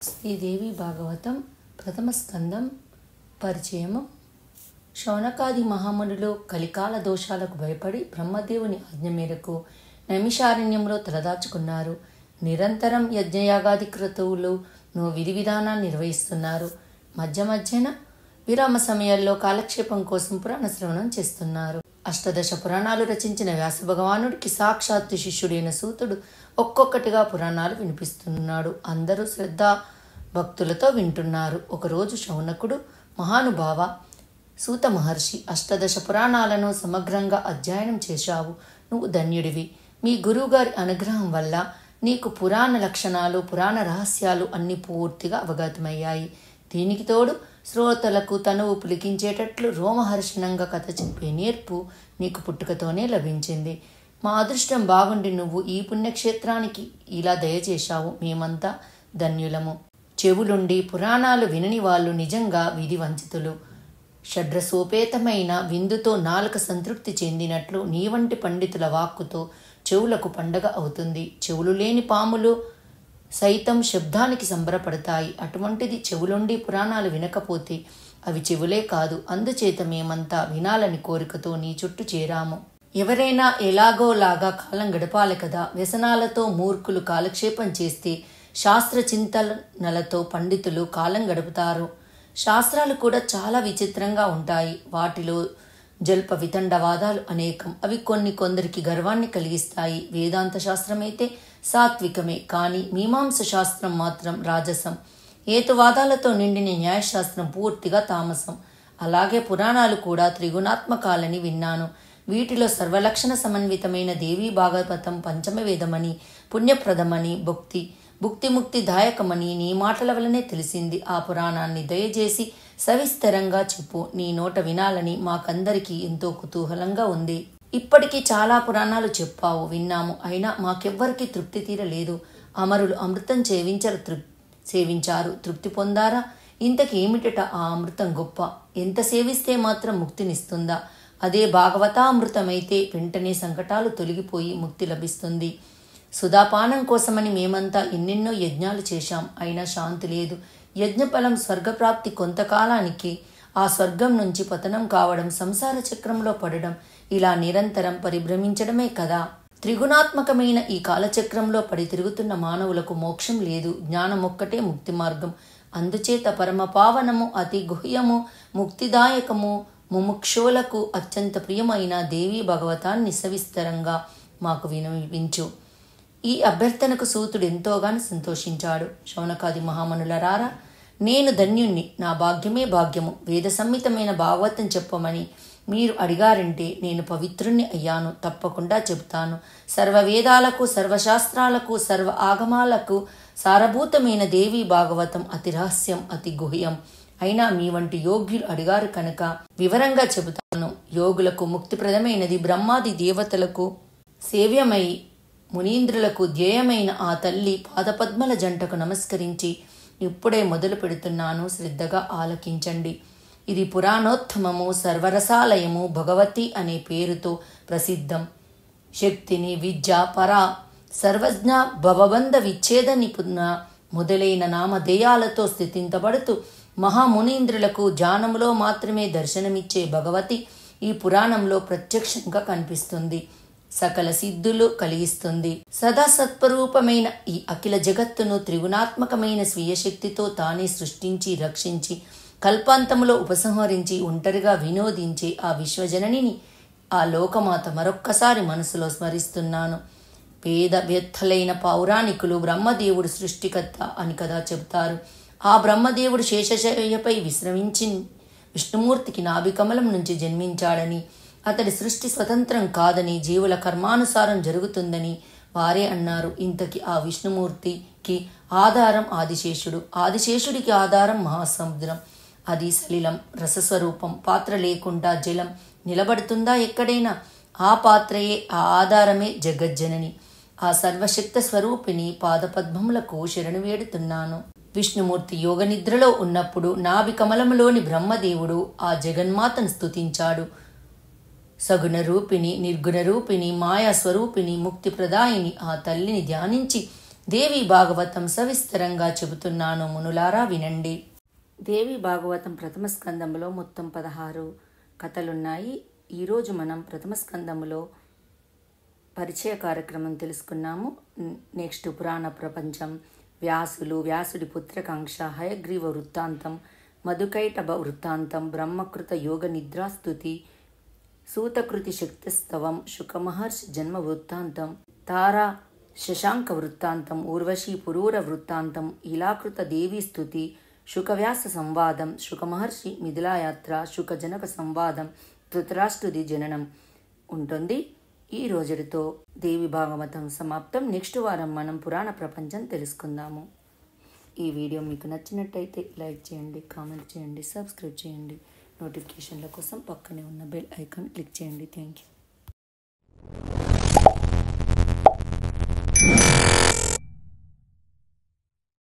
శ్రీదేవి భాగవతం ప్రథమ స్కందం పరిచయము. శౌనకాది మహామునులు కలికాల దోషాలకు భయపడి బ్రహ్మదేవుని ఆజ్ఞ మేరకు నైమిషారణ్యంలో తలదాచుకున్నారు. నిరంతరం యజ్ఞయాగాది క్రతువులను విధి విధానాన్ని నిర్వహిస్తున్నారు. మధ్యన విరామ సమయాల్లో కాలక్షేపం కోసం పురాణ శ్రవణం చేస్తున్నారు. అష్టదశ పురాణాలు రచించిన వ్యాస భగవానుడికి సాక్షాత్తు శిష్యుడైన సూతుడు ఒక్కొక్కటిగా పురాణాలు వినిపిస్తున్నాడు. అందరూ శ్రద్ధా భక్తులతో వింటున్నారు. ఒకరోజు శౌనకుడు, మహానుభావ సూత మహర్షి, అష్టదశ పురాణాలను సమగ్రంగా అధ్యయనం చేశావు. నువ్వు ధన్యుడివి. మీ గురువుగారి అనుగ్రహం వల్ల నీకు పురాణ లక్షణాలు, పురాణ రహస్యాలు అన్నీ పూర్తిగా అవగతమయ్యాయి. దీనికి తోడు శ్రోతలకు తనువు పులికించేటట్లు రోమహర్షణంగా కథ చెప్పే నేర్పు నీకు పుట్టుకతోనే లభించింది. మా అదృష్టం బాగుండి నువ్వు ఈ పుణ్యక్షేత్రానికి ఇలా దయచేశావు. మేమంతా ధన్యులము. చెవులుండి పురాణాలు వినని వాళ్ళు నిజంగా విధి వంచితులు. షడ్రసోపేతమైన విందుతో నాలుక సంతృప్తి చెందినట్లు నీ వంటి పండితుల వాక్కుతో చెవులకు పండగ అవుతుంది. చెవులు లేని పాములు సైతం శబ్దానికి సంబరపడతాయి. అటువంటిది చెవులుండి పురాణాలు వినకపోతే అవి చెవులే కాదు. అందుచేత మేమంతా వినాలని కోరికతో నీ చుట్టూ చేరాము. ఎవరైనా ఎలాగోలాగా కాలం గడపాలి కదా. వ్యసనాలతో మూర్ఖులు కాలక్షేపం చేస్తే శాస్త్ర చింతనలతో పండితులు కాలం గడుపుతారు. శాస్త్రాలు కూడా చాలా విచిత్రంగా ఉంటాయి. వాటిలో జల్ప వితండవాదాలు అనేకం. అవి కొందరికి గర్వాన్ని కలిగిస్తాయి. వేదాంత శాస్త్రమైతే సాత్వికమే, కానీ మీమాంస శాస్త్రం మాత్రం రాజసం. హేతువాదాలతో నిండిన న్యాయశాస్త్రం పూర్తిగా తామసం. అలాగే పురాణాలు కూడా త్రిగుణాత్మకాలని విన్నాను. వీటిలో సర్వలక్షణ సమన్వితమైన దేవీ భాగవతం పంచమ వేదమని, పుణ్యప్రదమని, భుక్తి దాయకమని నీ మాటల వల్లనే తెలిసింది. ఆ పురాణాన్ని దయచేసి సవిస్తరంగా చెప్పు. నీ నోట వినాలని మాకందరికీ ఎంతో కుతూహలంగా ఉంది. ఇప్పటికీ చాలా పురాణాలు చెప్పావు, విన్నాము. అయినా మాకెవ్వరికీ తృప్తి తీరలేదు. అమరులు అమృతం సేవించారు, తృప్తి పొందారా? ఇంతకి ఏమిటట ఆ అమృతం గొప్ప? ఎంత సేవిస్తే మాత్రం ముక్తినిస్తుందా? అదే భాగవతామృతమైతే వెంటనే సంకటాలు తొలగిపోయి ముక్తి లభిస్తుంది. సుధాపానం కోసమని మేమంతా ఎన్నెన్నో యజ్ఞాలు చేశాం, అయినా శాంతి లేదు. యజ్ఞఫలం స్వర్గప్రాప్తి కొంతకాలానికి, ఆ స్వర్గం నుంచి పతనం కావడం, సంసార చక్రంలో పడడం, ఇలా నిరంతరం పరిభ్రమించడమే కదా. త్రిగుణాత్మకమైన ఈ కాలచక్రంలో పడి తిరుగుతున్న మానవులకు మోక్షం లేదు. జ్ఞానం ఒక్కటే ముక్తి మార్గం. అందుచేత పరమ పావనము, అతి గుహ్యము, ముక్తిదాయకము, ముముక్షువులకు అత్యంత ప్రియమైన దేవీ భగవతాన్ని సవిస్తరంగా మాకు వినిపించు. ఈ అభ్యర్థనకు సూతుడు ఎంతోగానో సంతోషించాడు. శౌనకాది మహామనులరారా, నేను ధన్యుణ్ణి. నా భాగ్యమే భాగ్యము. వేద సంహితమైన భాగవతం చెప్పమని మీరు అడిగారంటే నేను పవిత్రుణ్ణి అయ్యాను. తప్పకుండా చెబుతాను. సర్వ వేదాలకు, సర్వశాస్త్రాలకు, సర్వ ఆగమాలకు సారభూతమైన దేవీ భాగవతం అతి రహస్యం, అతి గుహ్యం. అయినా మీ వంటి యోగ్యులు అడిగారు కనుక వివరంగా చెబుతాను. యోగులకు ముక్తిప్రదమైనది, బ్రహ్మాది దేవతలకు సేవ్యమై మునీంద్రులకు ధ్యేయమైన ఆ తల్లి పాదపద్మల జంటకు నమస్కరించి ఇప్పుడే మొదలు పెడుతున్నాను. శ్రద్ధగా ఆలకించండి. ఇది పురాణోత్తమము, సర్వరసాలయము, భగవతి అనే పేరుతో ప్రసిద్ధం. శక్తిని, విద్య, పరా, సర్వజ్ఞ, భవబంధ విచ్ఛేద నిపుణ మొదలైన నామధేయాలతో స్థితించబడుతూ మహామునీంద్రులకు ధ్యానములో మాత్రమే దర్శనమిచ్చే భగవతి ఈ పురాణంలో ప్రత్యక్షంగా కనిపిస్తుంది. సకల సిద్ధులు కలిగిస్తుంది. సదా సత్వరూపమైన ఈ అఖిల జగత్తును త్రిగుణాత్మకమైన స్వీయ శక్తితో తానే సృష్టించి, రక్షించి, కల్పాంతములో ఉపసంహరించి ఒంటరిగా వినోదించే ఆ విశ్వజననిని, ఆ లోకమాత మరొక్కసారి మనసులో స్మరిస్తున్నాను. వేద వ్యర్థలైన పౌరాణికులు బ్రహ్మదేవుడు సృష్టికర్త అని కదా చెబుతారు. ఆ బ్రహ్మదేవుడు శేషశయ్యపై విశ్రమించి విష్ణుమూర్తికి నాభికమలం నుంచి జన్మించాడని, అతడి సృష్టి స్వతంత్రం కాదని, జీవుల కర్మానుసారం జరుగుతుందని వారే అన్నారు. ఇంతకి ఆ విష్ణుమూర్తికి ఆధారం ఆదిశేషుడు, ఆదిశేషుడికి ఆధారం మహాసముద్రం. అది సలిలం, రసస్వరూపం. పాత్ర లేకుండా జలం నిలబడుతుందా ఎక్కడైనా? ఆ పాత్రయే, ఆ ఆధారమే జగజ్జనని. ఆ సర్వశక్త స్వరూపిణి పాదపద్మములకు శరణు వేడుతున్నాను. విష్ణుమూర్తి యోగ నిద్రలో ఉన్నప్పుడు నాభి కమలములోని బ్రహ్మదేవుడు ఆ జగన్మాతను స్తుతించాడు. సగుణ రూపిణి, నిర్గుణ రూపిణి, మాయా స్వరూపిణి, ముక్తి ప్రదాయిని ఆ తల్లిని ధ్యానించి దేవి భాగవతం సవిస్తరంగా చెబుతున్నాను, మునులారా వినండి. దేవి భాగవతం ప్రథమ స్కందంలో మొత్తం 16 కథలున్నాయి. ఈరోజు మనం ప్రథమ స్కందములో పరిచయ కార్యక్రమం తెలుసుకున్నాము. నెక్స్ట్ పురాణ ప్రపంచం, వ్యాసుడి పుత్రకాంక్ష, హయగ్రీవ వృత్తాంతం, మధుకైటభ వృత్తాంతం, బ్రహ్మకృత యోగ నిద్రాస్తుతి, సూతకృతి శక్తిస్తవం, శుకమహర్షి జన్మ వృత్తాంతం, తారా శశాంక వృత్తాంతం, ఊర్వశీ పురూర వృత్తాంతం, ఇలాకృత దేవీ స్తుతి, శుకవ్యాస సంవాదం, శుకమహర్షి మిథిలాయాత్ర, శుకజనక సంవాదం, ధృతరాష్ట్రుడి జననం ఉంటుంది. ఈ రోజుతో దేవి భాగవతం సమాప్తం. నెక్స్ట్ వారం మనం పురాణ ప్రపంచం తెలుసుకుందాము. ఈ వీడియో మీకు నచ్చినట్టయితే లైక్ చేయండి, కామెంట్ చేయండి, సబ్స్క్రైబ్ చేయండి. నోటిఫికేషన్ల కోసం పక్కనే ఉన్న బెల్ ఐకాన్ క్లిక్ చేయండి. Thank you.